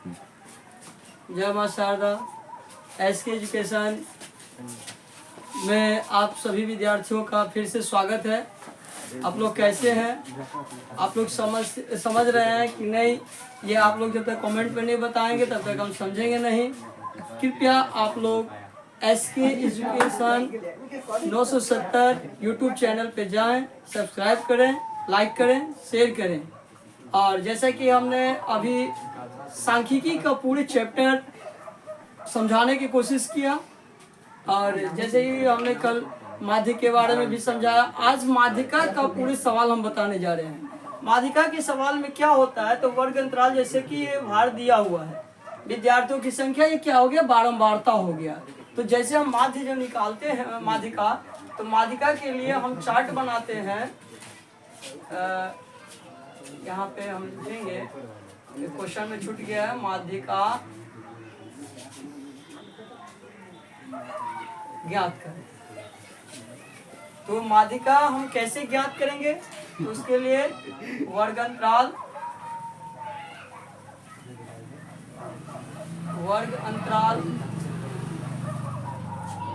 जय मां Sharda. SK education में आप सभी विद्यार्थियों का फिर से स्वागत है। आप लोग कैसे हैं? आप लोग समझ रहे हैं कि नहीं? ये आप लोग जब तक कमेंट पे नहीं बताएंगे तब तक हम समझेंगे नहीं। कृपया आप लोग एसके एजुकेशन 970 यूट्यूब चैनल पे जाएं, सब्सक्राइब करें, लाइक करें, शेयर करें। और जैसा कि हमने अभी सांख्यिकी का पूरे चैप्टर समझाने की कोशिश किया, और जैसे ही हमने कल माध्यिका के बारे में भी समझाया, आज माध्यिका का पूरे सवाल हम बताने जा रहे हैं। माध्यिका के सवाल में क्या होता है, तो वर्ग अंतराल जैसे कि ये भार दिया हुआ है, विद्यार्थियों की संख्या, ये क्या हो गया, बारंबारता हो गया। तो जैसे हम माध्य जो निकालते हैं माध्यिका, तो माध्यिका के लिए हम चार्ट बनाते हैं। यहाँ पे हम लिखेंगे, क्वेश्चन में छूट गया है, माध्यिका ज्ञात करें। तो माध्यिका हम कैसे ज्ञात करेंगे, तो उसके लिए वर्ग अंतराल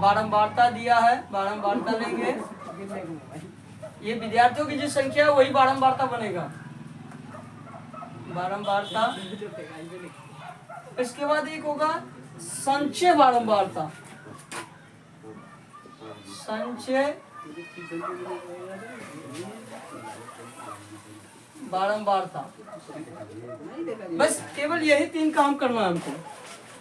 बारंबारता दिया है, बारंबारता लेंगे। ये विद्यार्थियों की जो संख्या है वही बारंबारता बनेगा, बारंबारता। इसके बाद एक होगा संचय बारंबारता, संचय बारंबारता। बस केवल यही 3 काम करना है हमको।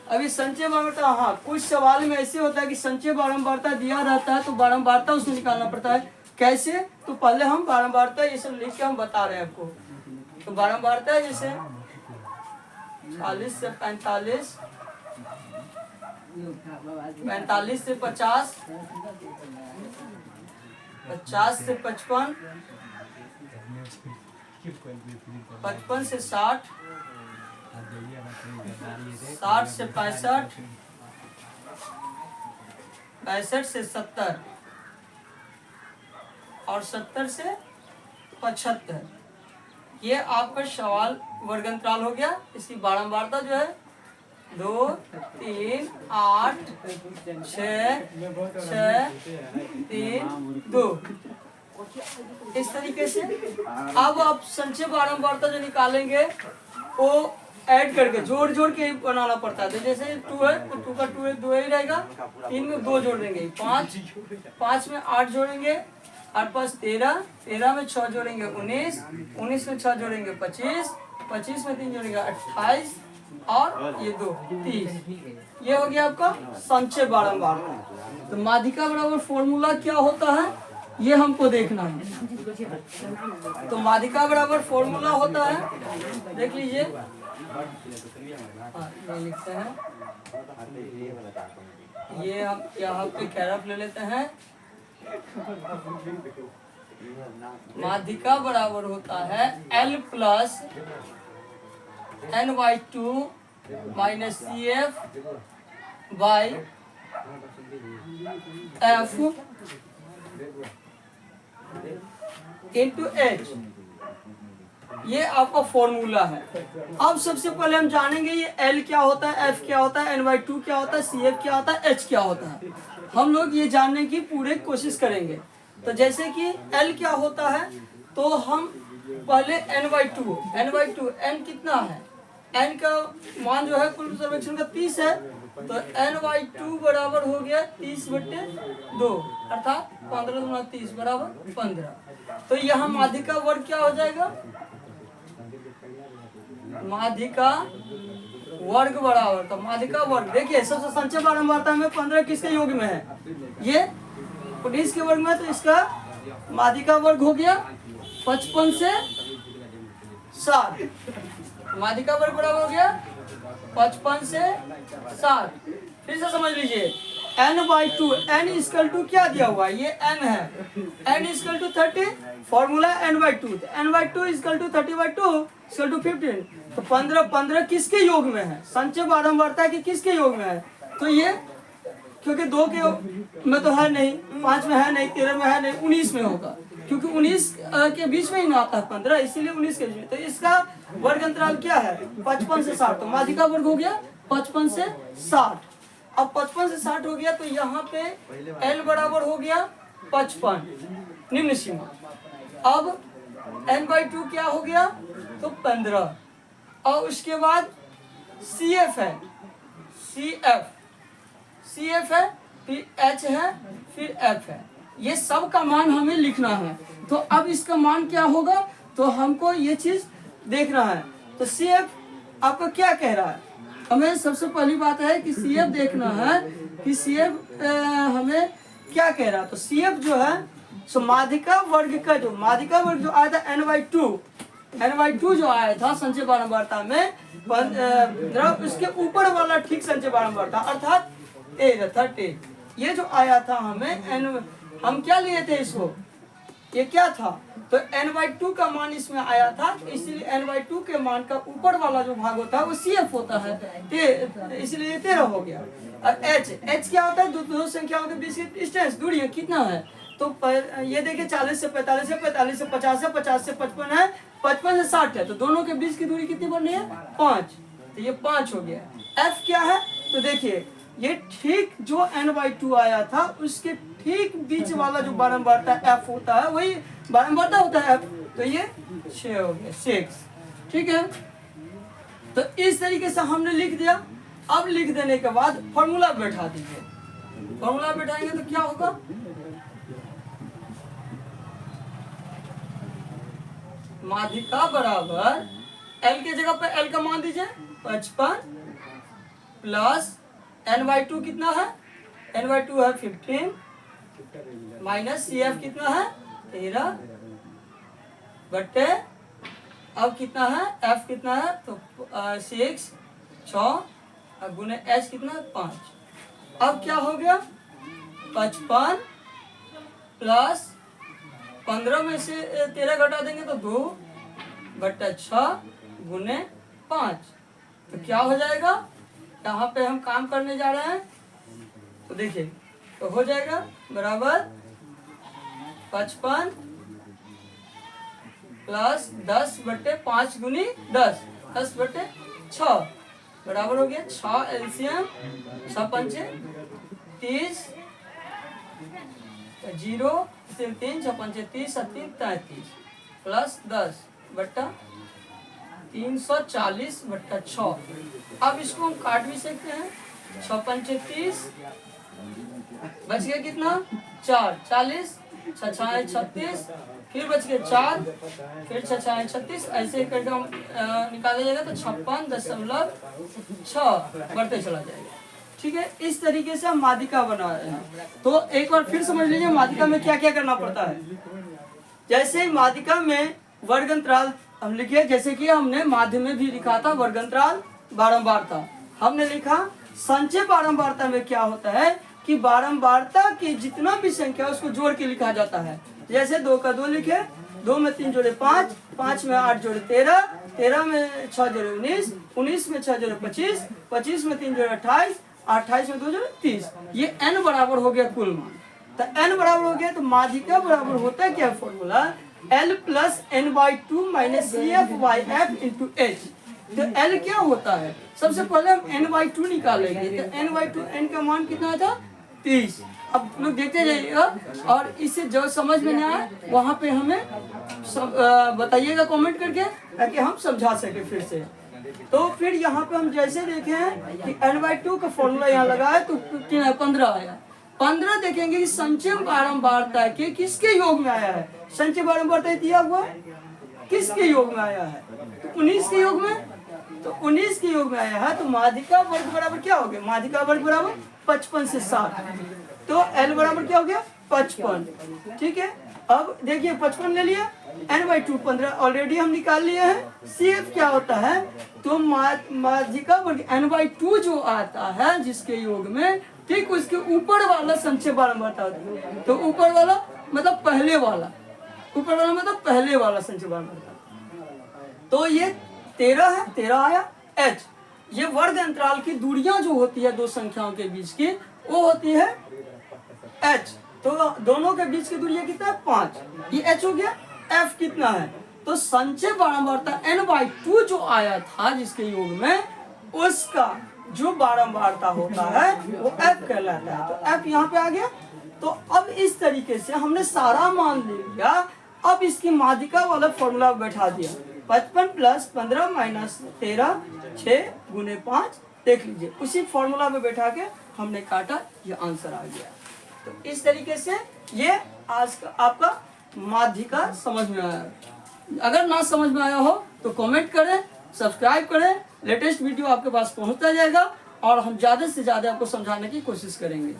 अभी संचय बारंबारता, हाँ, कुछ सवाल में ऐसे होता है कि संचय बारंबारता दिया रहता है तो बारंबारता उसमें निकालना पड़ता है। कैसे? तो पहले हम बारंबारता ये सब लिख के हम बता रहे हैं आपको। तो बारंबारता जैसे 40 से 45, 45 से 50, 50 से 55, 55 से 60, 60 से 65, 65 से 70 और 70 से 75। ये आपका सवाल वर्ग अंतराल हो गया। इसकी बारंबारता जो है 2, 3, 8, 6, 3, 2, इस तरीके से। अब आप संचय बारंबारता जो निकालेंगे वो ऐड करके जोड़ के बनाना पड़ता है। तो जैसे 2 है तो 2 का 2 2 ही रहेगा, 3 में 2 जोड़ेंगे, 5 में 8 जोड़ेंगे, 8 5 13, 13 में 6 जोड़ेंगे 19, 19 में 6 जोड़ेंगे 25, 25 में 3 जोड़ेंगे 28, और ये 2 30। ये हो गया आपका संचय बारंबारता। तो माध्यिका बराबर फॉर्मूला क्या होता है ये हमको देखना है। तो माध्यिका बराबर फॉर्मूला होता है, देख लीजिए, ये लिखते हैं, ये हम यहाँ पे कैरफ ले लेते हैं। माध्यिका बराबर होता है L plus n/2 minus CF by F into H। ये आपका फॉर्मूला है। अब सबसे पहले हम जानेंगे ये L क्या होता है, F क्या होता है, n/2 क्या होता है, CF क्या होता है, H क्या होता है। हम लोग ये जानने की पूरी कोशिश करेंगे। तो जैसे कि L क्या होता है, तो हम पहले n/2 n कितना है, n का मान जो है कुल सर्वेक्षण का 30 है, तो n/2 बराबर हो गया 30/2, अर्थात 15 गुना 30 बराबर 15। तो यहाँ माध्यिका वर्ग क्या हो जाएगा, माध्यिका वर्ग बराबर, तो माध्यिका वर्ग देखिए सबसे संचय बारंबारता में 15 किसके योग में है, ये 19 के वर्ग में, तो इसका माध्यिका वर्ग हो गया 55 से 60। माध्यिका वर्ग बराबर हो गया 55 से 60। फिर से समझ लीजिए, n/2, n इक्वल टू क्या दिया हुआ है, ये n है, n equal to 30, formula n/2, n/2 equal to 30/2 equal to 15। तो 15 किसके योग में है, संचय बारंबारता के किसके योग में है, तो ये क्योंकि 2 के में तो है नहीं, 5 में है नहीं, 13 में है नहीं, 19 में होगा। क्योंकि 19 के बीच में ही ना आता है 15, इसीलिए 19 के बीच में। तो इसका वर्ग अंतराल क्या है? 55 से 60। तो माध्यिका वर्ग हो गया 55 से 60। अब 55 से 60 हो गया तो यहाँ पे L बराबर हो गया 55 निम्न सीमा। अब n/2 क्या हो गया? तो 15। और उसके बाद CF है, CF है, फिर H है, फिर F है। ये सब का मान हमें लिखना है। तो अब इसका मान क्या होगा? तो हमको ये चीज देखना है। तो CF आपको क्या कह रहा है? हमें सबसे पहली बात है कि CF देखना है कि CF हमें क्या कह रहा है। तो CF जो है सो माध्यिका वर्ग का जो आया था n/2 जो आया था संचय बारंबारता में उसके ऊपर वाला ठीक संचय बारंबारता अर्थात 13 ये जो आया था हमें हम क्या लिए थे इसको? ये क्या था? तो n/2 का मान इसमें आया था, इसलिए n/2 के मान का ऊपर वाला जो भाग होता है वो CF होता है, इसलिए ये 13 हो गया। और H क्या होता है? दो संख्याओं के बीच की डिस्टेंस, दूरी है, कितना है? तो ये देखिए 40 से 45 है, 45 से 50 है, 50 से 55 है, 55 से 60 है। तो दोनों के बीच की दूरी कितनी बननी है? 5। तो ये 5 हो गया। F क्या है? तो देखिए ये ठीक जो n/2 आया था उसके ठीक बीच वाला जो बारंबारता F होता है वही बारंबारता होता है F। तो ये 6 हो गया, 6। ठीक है, तो इस तरीके से हमने लिख दिया। अब लिख देने के बाद फॉर्मूला बैठा दीजिए। फॉर्मूला बैठाएंगे तो क्या होगा? माध्यिका बराबर L के जगह पर L का मान दीजिए 55 प्लस n/2 कितना है? n/2 है 15 माइनस CF कितना है? 13 बटे अब कितना है? F कितना है? तो 6 गुने H कितना? 5। अब क्या हो गया? 55 प्लस 15 में से 13 घटा देंगे तो 2 बटा 6 गुने 5। तो क्या हो जाएगा? यहाँ पे हम काम करने जा रहे हैं तो देखिए तो हो जाएगा बराबर 55 प्लस 10 बटे 5 गुनी 10 बटे 6 बराबर हो गया 6 LCM 6 पंचे 30 0 3 6 पंचे 30 33 प्लस 10 बटा 340 बटा 6। अब इसको हम काट भी सकते हैं। 6 पंचे 30 बच गया कितना? 4 40 6 छाए 36 फिर बच गए 4 फिर 6 छाए 36 ऐसे करके हम निकाला जाएगा तो 56.6 बढ़ते चला जाएगा। ठीक है, इस तरीके से हम माध्यिका बना रहे हैं। तो एक बार फिर समझ लीजिए माध्यिका में क्या क्या करना पड़ता है। जैसे माध्यिका में वर्ग अंतराल हम लिखे, जैसे कि हमने माध्य में भी लिखा था वर्ग अंतराल बारंबारता। हमने लिखा संचय बारंबारता में क्या होता है कि बारंबारता की जितना भी संख्या उसको जोड़ के लिखा जाता है। जैसे 2 का 2 लिखे, 2 में 3 जोड़े 5, 5 में 8 जोड़े 13, 13 में 6 जोड़े 19, 19 में 6 जोड़े 25, 25 में 3 जोड़े 28, 28 में 2 जोड़े 30। ये n बराबर हो गया कुल मान। तो n बराबर हो गया तो माध्यिका बराबर होता है क्या? Formula L plus n/2 minus CF by F into H। तो L क्या होता है? सबसे पहले हम n/2 निकालेंगे। तो n/2 n का मान कितना था? 30। अब लोग देखते जाइएगा और इससे जो समझ में नहीं आया वहाँ पे हमें बताइएगा कमेंट करके ताकि हम समझा सके फिर से। तो फिर यहाँ पे हम जैसे देखे हैं कि n/2 का फॉर्मूला यहाँ लगाया तो 15 आया। 15 देखेंगे कि संचय बारंबारता के किसके योग में आया है? संचय बारंबारता दिया हुआ किसके योग में आया है? तो 19 के योग में। तो 19 के योग में आया है तो माध्यिका वर्ग बराबर क्या हो गया? माध्यिका वर्ग बराबर 55 से 60। तो L बराबर क्या हो गया? 55। ठीक है, अब देखिए 55 ले लिया, n/2 15 ऑलरेडी हम निकाल लिए हैं। CF क्या होता है? तो माध्यिका वर्ग n/2 जो आता है जिसके योग में ठीक उसके ऊपर वाला संचय बारंबारता होती है। तो ऊपर वाला मतलब पहले वाला, ऊपर वाला मतलब पहले वाला संचय बारंबारता। तो ये 13 है, 13 आया। H ये वर्ग अंतराल की दूरियां जो होती है दो संख्याओं के बीच की वो होती है H। तो दोनों के बीच की दूरी है कितना है 5, ये h हो गया। f कितना है, तो संचय बारंबारता n/2 जो आया था जिसके योग में, उसका जो बारंबारता होता है वो f कहलाता है। तो f यहाँ पे आ गया। तो अब इस तरीके से हमने सारा मान ले लिया। अब इसकी माध्यिका वाला फॉर्मूला बैठा दिया, 55 + 15 - 13 6 × 5, देख लीजिए उसी फॉर्मूला में बैठा के हमने काटा, ये आंसर आ गया। तो इस तरीके से ये आज का आपका माध्यिका समझ में आया। अगर ना समझ में आया हो तो कमेंट करें, सब्सक्राइब करें, लेटेस्ट वीडियो आपके पास पहुंचता जाएगा और हम ज़्यादा से ज़्यादा आपको समझाने की कोशिश करेंगे।